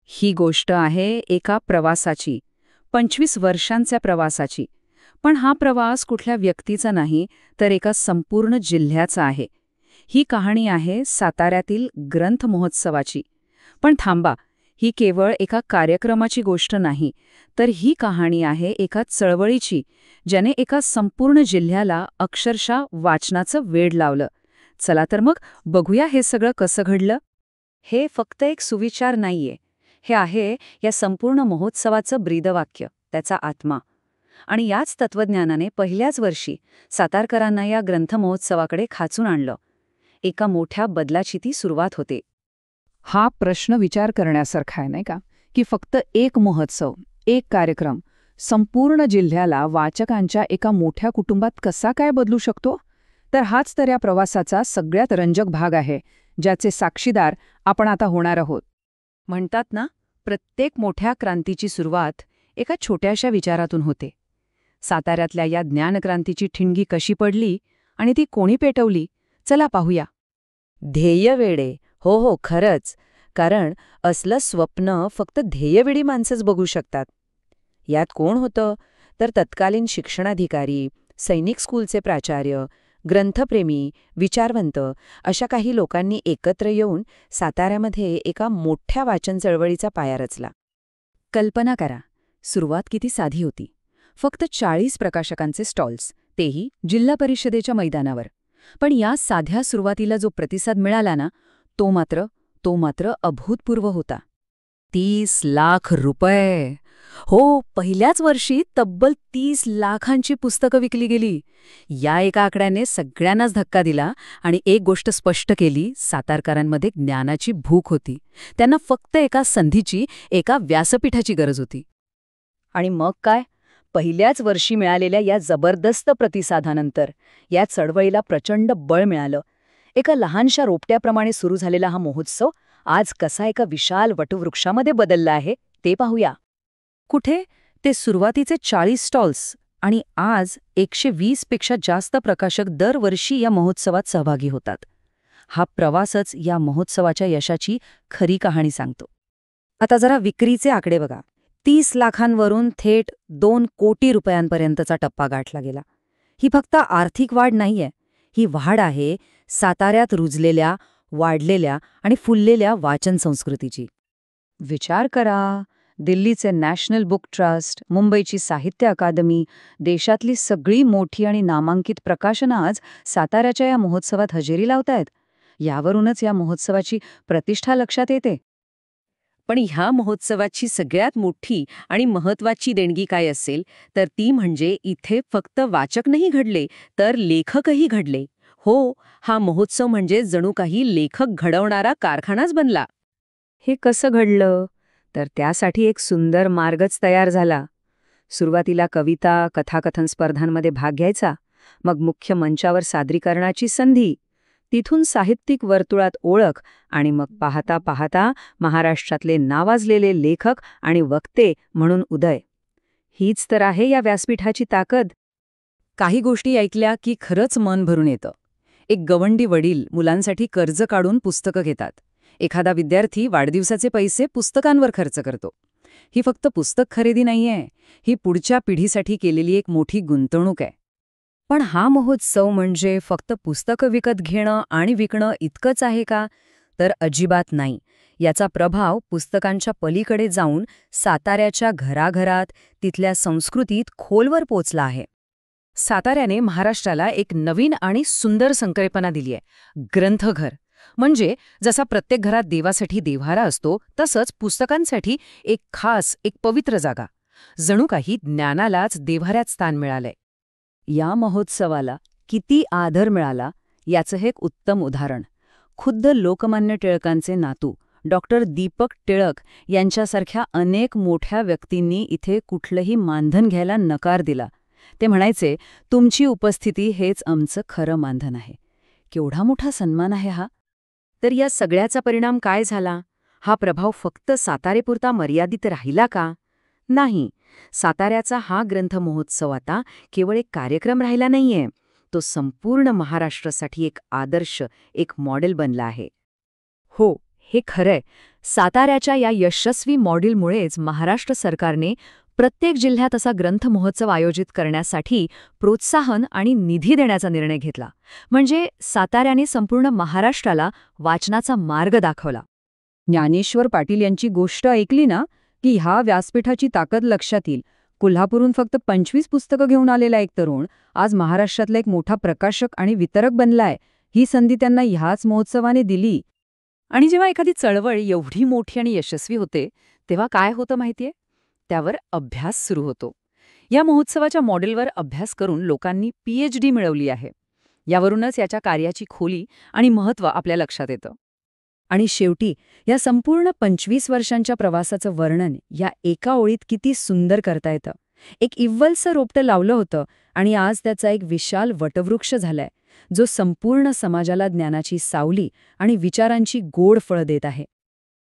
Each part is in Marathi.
ही गोष्ट आहे एका प्रवासाची, 25 वर्षांच्या प्रवासाची. पण हा प्रवास कुठल्या व्यक्तीचा नाही, तर एका संपूर्ण जिल्ह्याचा आहे. ही कहाणी आहे साताऱ्यातील ग्रंथ महोत्सवाची. पण थांबा, ही केवळ एका कार्यक्रमाची गोष्ट नाही, तर ही कहाणी आहे एका चळवळीची, ज्याने एका संपूर्ण जिल्ह्याला अक्षरशः वाचनाचं वेड लावलं. चला तर मग बघूया हे सगळं कसं घडलं. हे फक्त एक सुविचार नाहीये. हे आहे या संपूर्ण महोत्सवाचं ब्रीदवाक्य, त्याचा आत्मा. आणि याच तत्वज्ञानाने पहिल्याच वर्षी सातारकरांना या ग्रंथ महोत्सवाकडे खाचून आणलं. एका मोठ्या बदलाची ती सुरुवात होते. हा प्रश्न विचार करण्यासारखा आहे, नाही का? की फक्त एक महोत्सव, एक कार्यक्रम संपूर्ण जिल्ह्याला वाचकांच्या एका मोठ्या कुटुंबात कसा काय बदलू शकतो? तर हाच तर या प्रवासाचा सगळ्यात रंजक भाग आहे, ज्याचे साक्षीदार आपण आता होणार आहोत. म्हणतात ना, प्रत्येक मोठ्या क्रांतीची सुरुवात एका छोट्याशा विचारातून होते. साताऱ्यातल्या या ज्ञानक्रांतीची ठिणगी कशी पडली आणि ती कोणी पेटवली, चला पाहूया. ध्येयवेडे, हो हो खरंच. कारण असलं स्वप्न फक्त ध्येयवेडी माणसंच बघू शकतात. यात कोण होतं तर तत्कालीन शिक्षणाधिकारी, सैनिक स्कूलचे प्राचार्य, ग्रंथप्रेमी, विचारवंत अशा काही लोकांनी एकत्र येऊन साताऱ्यामध्ये एका मोठ्या वाचन चळवळीचा पाया रचला. कल्पना करा, सुरुवात किती साधी होती. फक्त 40 प्रकाशकांचे स्टॉल्स, तेही जिल्हा परिषदेच्या मैदानावर. पण या साध्या सुरुवातीला जो प्रतिसाद मिळाला ना, तो मात्र अभूतपूर्व होता. 30 लाख रुपये! हो, पहिल्याच वर्षी तब्बल 30 लाखांची पुस्तकं विकली गेली. या एका आकड्याने सगळ्यांनाच धक्का दिला आणि एक गोष्ट स्पष्ट केली, सातारकरांमध्ये ज्ञानाची भूक होती. त्यांना फक्त एका संधीची, एका व्यासपीठाची गरज होती. आणि मग काय? पहिल्याच वर्षी मिळालेल्या या जबरदस्त प्रतिसादानंतर या चळवळीला प्रचंड बळ मिळालं. एका लहानशा रोपट्याप्रमाणे सुरू झालेला हा महोत्सव आज कसा एका विशाल वटवृक्षामध्ये बदलला आहे, ते पाहूया. कुठे ते सुरुवातीचे 40 स्टॉल्स आणि आज 120 पेक्षा जास्त प्रकाशक दरवर्षी या महोत्सवात सहभागी होतात. हा प्रवासच या महोत्सवाच्या यशाची खरी कहाणी सांगतो. आता जरा विक्रीचे आकडे बघा. 30 लाखांवरून थेट 2 कोटी रुपयांपर्यंतचा टप्पा गाठला गेला. ही फक्त आर्थिक वाढ नाहीये, ही वाढ आहे साताऱ्यात रुजलेल्या, वाढलेल्या आणि फुललेल्या वाचन संस्कृतीची. विचार करा, दिल्लीचे नॅशनल बुक ट्रस्ट, मुंबईची साहित्य अकादमी, देशातली सगळी मोठी आणि नामांकित प्रकाशनं आज साताऱ्याच्या या महोत्सवात हजेरी लावतायत. यावरूनच या महोत्सवाची प्रतिष्ठा लक्षात येते. पण ह्या महोत्सवाची सगळ्यात मोठी आणि महत्वाची देणगी काय असेल तर ती म्हणजे इथे फक्त वाचक नाही घडले, तर लेखकही घडले. हो, हा महोत्सव म्हणजे जणू काही लेखक घडवणारा कारखानाच बनला. हे कसं घडलं? तर त्यासाठी एक सुंदर मार्गच तयार झाला. सुरुवातीला कविता, कथाकथन स्पर्धांमध्ये भाग घ्यायचा, मग मुख्य मंचावर सादरीकरणाची संधी, तिथून साहित्यिक वर्तुळात ओळख आणि मग पाहता पाहता महाराष्ट्रातले नावाजलेले लेखक आणि वक्ते म्हणून उदय. हीच तर आहे या व्यासपीठाची ताकद. काही गोष्टी ऐकल्या की खरंच मन भरून येतं. एक गवंडी वडील मुलांसाठी कर्ज काढून पुस्तकं घेतात. एखादा विद्यार्थी वाढदिवसाचे पैसे पुस्तकांवर खर्च करतो. ही फक्त पुस्तक खरेदी नाहीये, ही पुढच्या पिढीसाठी केलेली एक मोठी गुंतवणूक आहे. पण हा महोत्सव म्हणजे फक्त पुस्तकं विकत घेणं आणि विकणं इतकंच आहे का? तर अजिबात नाही. याचा प्रभाव पुस्तकांच्या पलीकडे जाऊन साताऱ्याच्या घराघरात, तिथल्या संस्कृतीत खोलवर पोचला आहे. साताऱ्याने महाराष्ट्राला एक नवीन आणि सुंदर संकल्पना दिली आहे, ग्रंथघर. म्हणजे जसा प्रत्येक घरात देवासाठी देव्हारा असतो, तसंच पुस्तकांसाठी एक खास, एक पवित्र जागा. जणू काही ज्ञानालाच देव्हाऱ्यात स्थान मिळालंय. या महोत्सवाला किती आदर मिळाला याचं हे एक उत्तम उदाहरण. खुद्द लोकमान्य टिळकांचे नातू डॉक्टर दीपक टिळक यांच्यासारख्या अनेक मोठ्या व्यक्तींनी इथे कुठलंही मानधन घ्यायला नकार दिला. ते म्हणायचे, तुमची उपस्थिती हेच आमचं खरं मानधन आहे. केवढा मोठा सन्मान आहे हा. तर या सगळ्याचा परिणाम काय झाला? हा प्रभाव फक्त सातारेपुरता मर्यादित राहिला का? नाही. साताऱ्याचा हा ग्रंथ महोत्सव आता केवळ एक कार्यक्रम राहिला नाहीये, तो संपूर्ण महाराष्ट्रासाठी एक आदर्श, एक मॉडेल बनला आहे. हो, हे खरंय. साताऱ्याच्या या यशस्वी मॉडेलमुळेच महाराष्ट्र सरकारने प्रत्येक जिल्ह्यात असा ग्रंथ महोत्सव आयोजित करण्यासाठी प्रोत्साहन आणि निधी देण्याचा निर्णय घेतला. म्हणजे साताऱ्याने संपूर्ण महाराष्ट्राला वाचनाचा मार्ग दाखवला. ज्ञानेश्वर पाटील यांची गोष्ट ऐकली ना की ह्या व्यासपीठाची ताकद लक्षात येईल. कोल्हापूरहून फक्त 25 पुस्तकं घेऊन आलेला एक तरुण आज महाराष्ट्रातला एक मोठा प्रकाशक आणि वितरक बनलाय. ही संधी त्यांना ह्याच महोत्सवाने दिली. आणि जेव्हा एखादी चळवळ एवढी मोठी आणि यशस्वी होते तेव्हा काय होतं माहितीये? त्यावर अभ्यास सुरू होतो. या महोत्सवाच्या मॉडेलवर अभ्यास करून लोकांनी PhD मिळवली आहे. यावरूनच याच्या कार्याची खोली आणि महत्त्व आपल्या लक्षात येतं. आणि शेवटी या संपूर्ण 25 वर्षांच्या प्रवासाचं वर्णन या एका ओळीत किती सुंदर करता येतं. एक इव्वलचं रोपटं लावलं होतं आणि आज त्याचा एक विशाल वटवृक्ष झालाय, जो संपूर्ण समाजाला ज्ञानाची सावली आणि विचारांची गोड फळं देत आहे.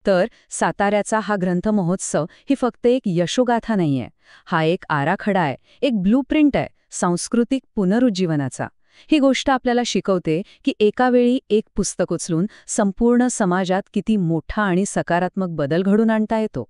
तर साताऱ्याचा हा ग्रंथ महोत्सव ही फक्त एक यशोगाथा नाहीये. हा एक आराखडा आहे, एक ब्लूप्रिंट आहे सांस्कृतिक पुनरुज्जीवनाचा. ही गोष्ट आपल्याला शिकवते की एका वेळी एक पुस्तक उचलून संपूर्ण समाजात किती मोठा आणि सकारात्मक बदल घडून आणता येतो.